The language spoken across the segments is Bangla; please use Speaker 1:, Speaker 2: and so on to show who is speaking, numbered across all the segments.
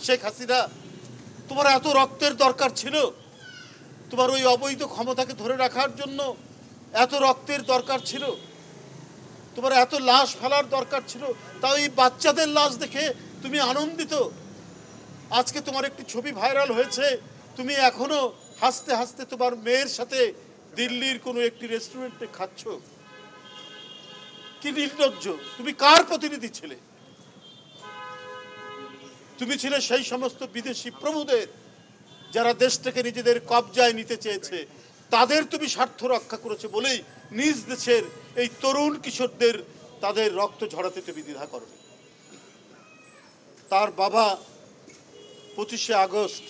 Speaker 1: শেখ হাসিনা, তোমার এত রক্তের দরকার ছিল? তোমার ওই অবৈধ ক্ষমতাকে ধরে রাখার জন্য এত রক্তের দরকার ছিল? তোমার এত লাশ ফেলার দরকার ছিল? তাও এই বাচ্চাদের লাশ দেখে তুমি আনন্দিত? আজকে তোমার একটি ছবি ভাইরাল হয়েছে, তুমি এখনো হাসতে হাসতে তোমার মেয়ের সাথে দিল্লির কোনো একটি রেস্টুরেন্টে খাচ্ছ। কি নির্লজ্জ! তুমি কার প্রতিনিধি ছিলে? তুমি ছিলে সেই সমস্ত বিদেশি প্রভুদের, যারা দেশটাকে নিজেদের কবজায় নিতে চেয়েছে। তাদের তুমি স্বার্থ রক্ষা করেছে বলেই নিজ দেশের এই তরুণ কিশোরদের তাদের রক্ত ঝরাতে তুমি দ্বিধা করনি। তার বাবা 25শে আগস্ট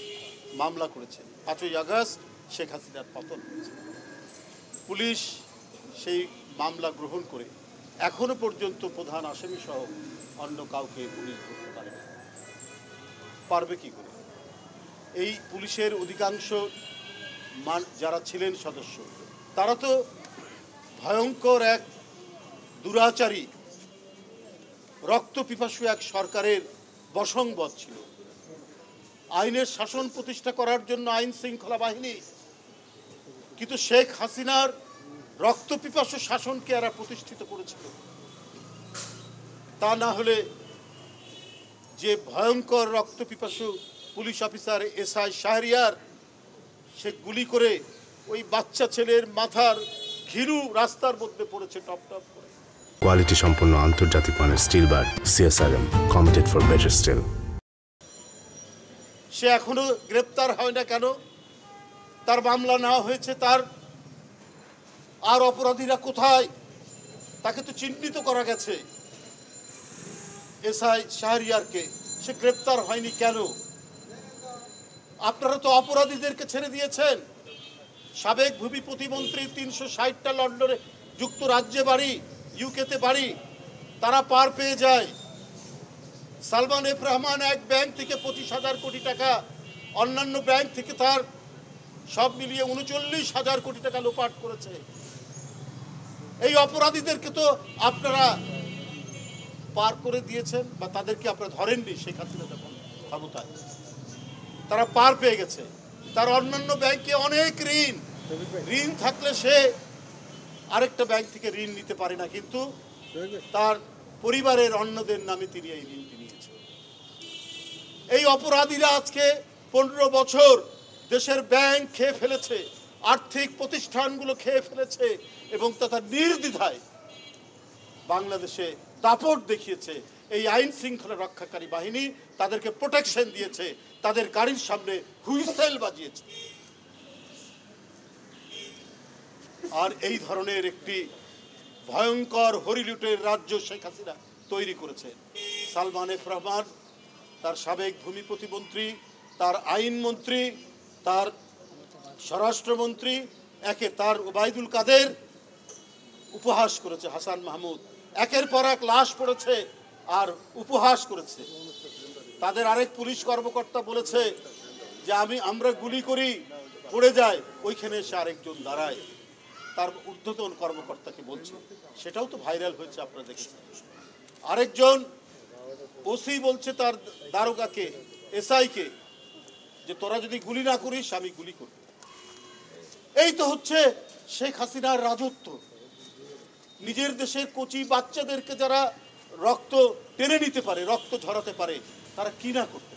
Speaker 1: মামলা করেছে, 5ই আগস্ট শেখ হাসিনার পতন হয়েছে। পুলিশ সেই মামলা গ্রহণ করে এখনো পর্যন্ত প্রধান আসামি সহ অন্য কাউকে পুলিশ ধরতে পারেনি। পারবে কি করে? এই পুলিশের অধিকাংশ যারা ছিলেন সদস্য, তারা তো ভয়ঙ্কর এক দুরাচারী, রক্তপিপাসু এক সরকারের বশংবদ ছিল। আইনের শাসন প্রতিষ্ঠা করার জন্য আইন শৃঙ্খলা বাহিনী, কিন্তু শেখ হাসিনার রক্তপিপাসু শাসনকে এরা প্রতিষ্ঠিত করেছিল। তা না হলে যে ভয়ঙ্কর রক্তপিপাসু পুলিশ অফিসার এসআই শাহরিয়ার, সে গুলি করে ওই বাচ্চা ছেলের মাথার ঘিলু রাস্তার মধ্যে পড়েছে টপ টপ করে।
Speaker 2: কোয়ালিটি সম্পন্ন আন্তর্জাতিক মানের steel bar CSRM, committed for better steel.
Speaker 1: সে এখনো গ্রেপ্তার হয় না কেন? তার মামলা না হয়েছে, তার আর অপরাধীরা কোথায়? তাকে তো চিহ্নিত করা গেছে, এসআই শাহরিয়ারকে। সে গ্রেপ্তার হয়নি কেন? আপনারা তো অপরাধীদেরকে ছেড়ে দিয়েছেন। সাবেক ভূমি প্রতিমন্ত্রী 360টা লন্ডনে যুক্তরাজ্যে বাড়ি, ইউকেতে বাড়ি, তারা পার পেয়ে যায়। সালমান এফ রহমান এক ব্যাংক থেকে 25,000 কোটি টাকা, অন্যান্য ব্যাংক থেকে তার সব মিলিয়ে 39,000 কোটি টাকা লোপাট করেছে। এই অপরাধীদেরকে তো আপনারা পার করে দিয়েছেন, বা তাদেরকে আপনারা ধরেননি। শেখ হাসিনা যখন ক্ষমতায়, তারা পার পেয়ে গেছে। তার অন্যান্য ব্যাংকে অনেক ঋণ থাকলে সে আরেকটা ব্যাংক থেকে ঋণ নিতে পারে না, কিন্তু তার পরিবারের অন্যদের নামে তিনি এই ঋণটি নিয়েছেন। এই অপরাধীরা আজকে 15 বছর দেশের ব্যাংক খেয়ে ফেলেছে, আর্থিক প্রতিষ্ঠানগুলো খেয়ে ফেলেছে, এবং তথা নির্দ্বিধায় বাংলাদেশে দাপট দেখিয়েছে। এই আইন শৃঙ্খলা রক্ষাকারী বাহিনী তাদেরকে প্রোটেকশন দিয়েছে, তাদের গাড়ির সামনে হুইসেল বাজিয়েছে। আর এই ধরনের একটি ভয়ঙ্কর হরিলুটের রাজ্য শেখ হাসিনা তৈরি করেছে। সালমান এফ রহমান, তার সাবেক ভূমি প্রতিমন্ত্রী, তার আইনমন্ত্রী, তার স্বরাষ্ট্রমন্ত্রী, তার ওবায়দুল কাদের উপহাস করেছে। হাসান মাহমুদ একের পর এক লাশ পড়েছে আর উপহাস করেছে। তাদের আরেক পুলিশ কর্মকর্তা বলেছে যে আমরা গুলি করি, পড়ে যায়, ওইখানে এসে আরেকজন দাঁড়ায়। তার ঊর্ধ্বতন কর্মকর্তাকে বলছে, সেটাও তো ভাইরাল হয়েছে, আপনারা দেখেছেন। আরেকজন ওসি বলছে তার দারোগাকে, এসআইকে, যে তোরা যদি গুলি না করিস আমি গুলি করব। এই তো হচ্ছে শেখ হাসিনার রাজত্ব। নিজের দেশের কচি বাচ্চাদেরকে যারা রক্ত টেনে নিতে পারে, রক্ত ঝরাতে পারে, তারা কি না করতে